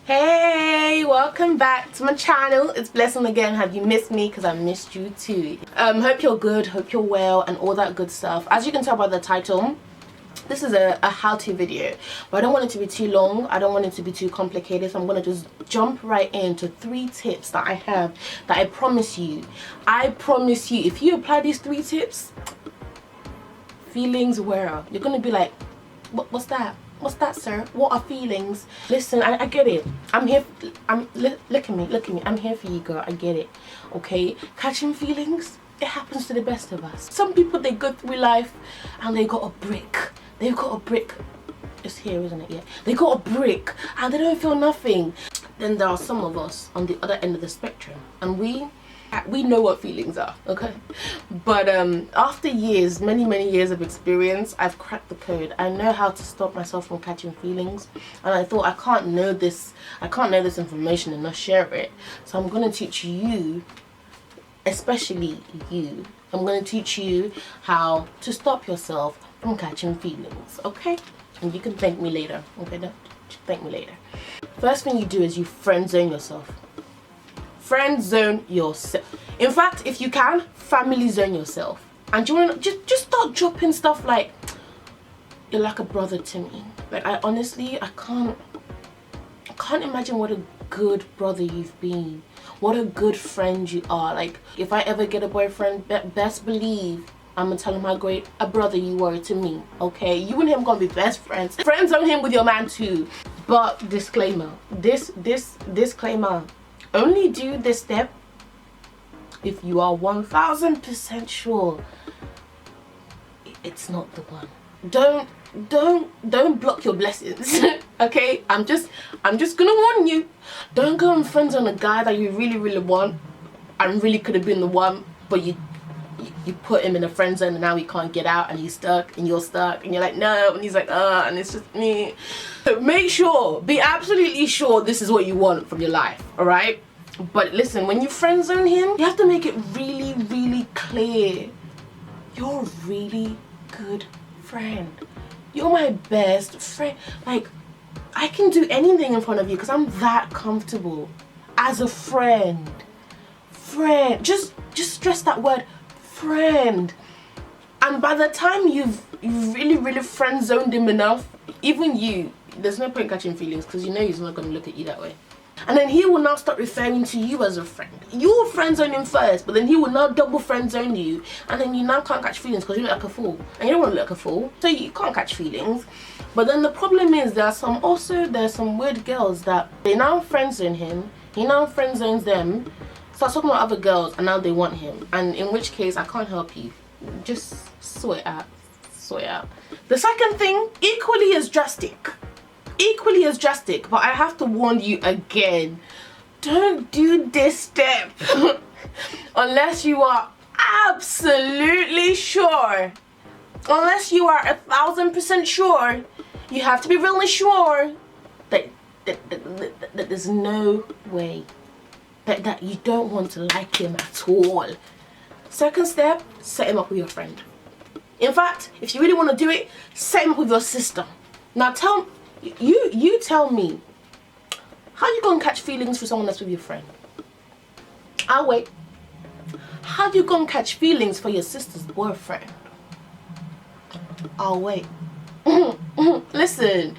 Hey, welcome back to my channel. It's Blessing again. Have you missed me? Because I missed you too. Hope you're good, hope you're well, and all that good stuff. As you can tell by the title, this is a how-to video, but I don't want it to be too long. I don't want it to be too complicated, so I'm going to just jump right into 3 tips that I have that I promise you, if you apply these 3 tips, feelings where you're going to be like, what's that? What's that, sir? What are feelings? Listen, I get it. I'm here. Look at me. I'm here for you, girl. I get it. Okay? Catching feelings, it happens to the best of us. Some people, they go through life and they got a brick. They've got a brick. It's here, isn't it? Yeah. They got a brick and they don't feel nothing. Then there are some of us on the other end of the spectrum, and we know what feelings are, okay? But after years, many years of experience, I've cracked the code. I know how to stop myself from catching feelings, and I thought I can't know this information and not share it. So I'm going to teach you, especially you, I'm going to teach you how to stop yourself from catching feelings, okay? And you can thank me later, okay? Don't thank me later. First thing you do is you friend zone yourself. Friend zone yourself. In fact, if you can, family zone yourself. And do you want to just start dropping stuff like, you're like a brother to me. Like, I honestly, I can't imagine what a good brother you've been. What a good friend you are. Like, if I ever get a boyfriend, best believe I'm gonna tell him how great a brother you were to me. Okay, you and him gonna be best friends. Friend zone him with your man too. But disclaimer, disclaimer. Only do this step if you are 1000% sure it's not the one. Don't block your blessings. Okay, I'm just gonna warn you. Don't go and friends on a guy that you really want and really could have been the one, but you put him in a friend zone and now he can't get out and he's stuck and you're stuck and you're like, no, and he's like, and it's just me. So make sure, be absolutely sure this is what you want from your life, alright? But listen, when you friend zone him, you have to make it really clear. You're a really good friend. You're my best friend. Like, I can do anything in front of you because I'm that comfortable as a friend. Friend. Just stress that word, friend. And by the time you've really friend zoned him enough, even you, there's no point catching feelings because you know he's not going to look at you that way. And then he will now start referring to you as a friend. You will friend zone him first, but then he will now double friend zone you, and then you now can't catch feelings because you look like a fool, and you don't want to look like a fool, so you can't catch feelings. But then the problem is there's some weird girls that they now friend zone him, he now friend zones them, starts talking about other girls, and now they want him, and in which case I can't help you. Just sort it out. The second thing, equally as drastic, but I have to warn you again, don't do this step unless you are absolutely sure. Unless you are 1000% sure. You have to be really sure that there's no way that you don't want to like him at all. Second step, set him up with your friend. In fact, if you really want to do it, set him up with your sister. Now you tell me, how you gonna catch feelings for someone that's with your friend? I'll wait. How you gonna catch feelings for your sister's boyfriend? I'll wait. Listen,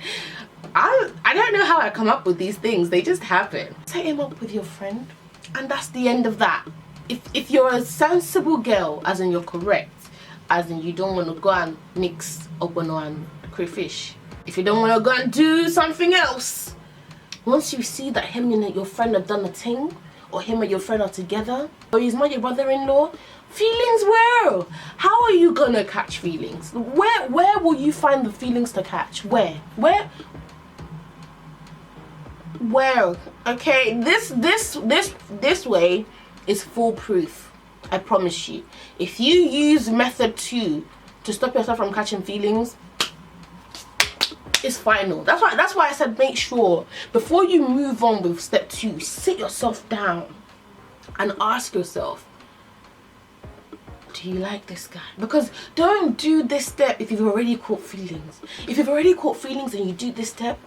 I don't know how I come up with these things, they just happen. Set him up with your friend, and that's the end of that. If you're a sensible girl, as in you're correct, as in you don't want to go and mix ogbono and crayfish, if you don't want to go and do something else, once you see that him and your friend have done a thing, or him and your friend are together, or he's not your brother-in-law, feelings where? How are you gonna catch feelings? Where will you find the feelings to catch? Where? Okay, this way is foolproof. I promise you. If you use method 2 to stop yourself from catching feelings, it's final. That's why I said make sure before you move on with step 2, sit yourself down and ask yourself, do you like this guy? Because don't do this step if you've already caught feelings. If you've already caught feelings and you do this step,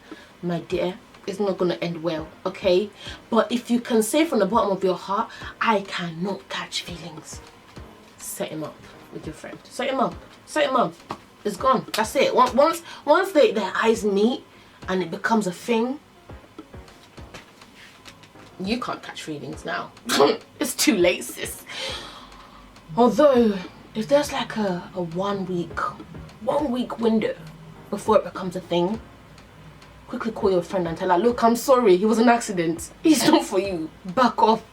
my dear, it's not gonna end well, okay? But if you can say from the bottom of your heart, I cannot catch feelings, set him up with your friend. Set him up. Set him up. It's gone. That's it. Once their eyes meet and it becomes a thing, you can't catch feelings now. It's too late, sis. Although, if there's like a 1 week window before it becomes a thing, quickly call your friend and tell her, look, I'm sorry, it was an accident. He's not for you. Back off.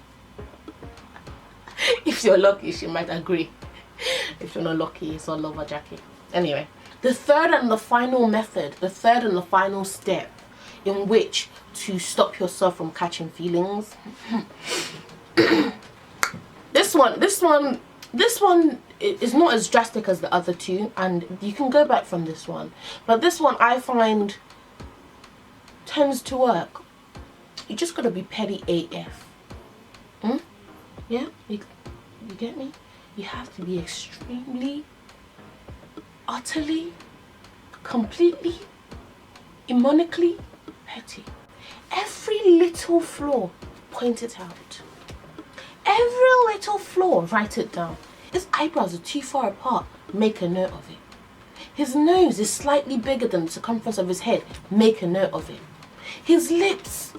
If you're lucky, she might agree. If you're not lucky, it's all over Jackie. Anyway, the third and the final method, the third and the final step in which to stop yourself from catching feelings. This one is not as drastic as the other two, and you can go back from this one. But this one I find tends to work. You just gotta be petty AF. Yeah, you get me? You have to be extremely, utterly, completely, demonically petty. Every little flaw, point it out. Every little flaw, write it down. His eyebrows are too far apart, make a note of it. His nose is slightly bigger than the circumference of his head, make a note of it. His lips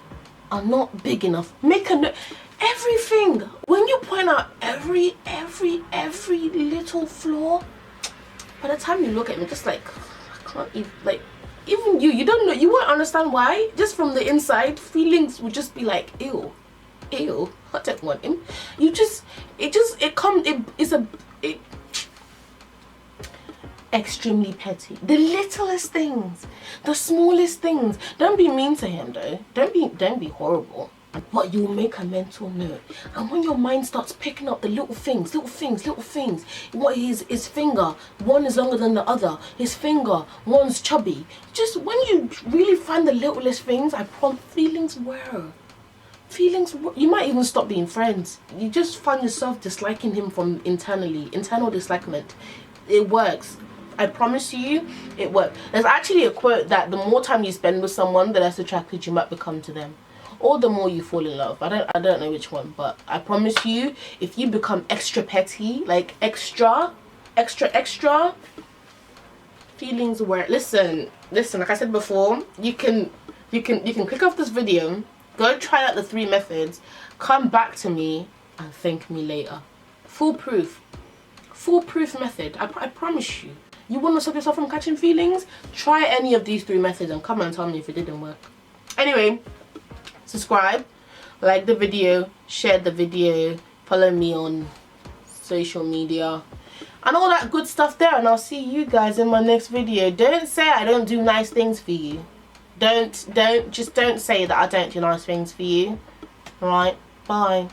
are not big enough, make a note. Everything. When you point out every little flaw, by the time you look at me, just like, I can't even, like, even you don't know, you won't understand why. Just from the inside, feelings would just be like, ew, I don't want him. Extremely petty. The littlest things, the smallest things. Don't be mean to him though. Don't be horrible. But you'll make a mental note. And when your mind starts picking up the little things, what his finger, one is longer than the other, his finger, one's chubby. Just when you really find the littlest things, I promise feelings were. You might even stop being friends. You just find yourself disliking him from internally. Internal dislikement. It works. I promise you, it works. There's actually a quote that the more time you spend with someone, the less attracted you might become to them. Or the more you fall in love. I don't know which one, but I promise you, if you become extra petty, like extra, feelings were. Listen, like I said before, you can click off this video, go try out the 3 methods, come back to me and thank me later. Foolproof method. I promise you. You want to stop yourself from catching feelings? Try any of these 3 methods and come and tell me if it didn't work. Anyway, subscribe, like the video, share the video, follow me on social media and all that good stuff there, and I'll see you guys in my next video. Don't say I don't do nice things for you. Don't say that I don't do nice things for you. Alright, bye.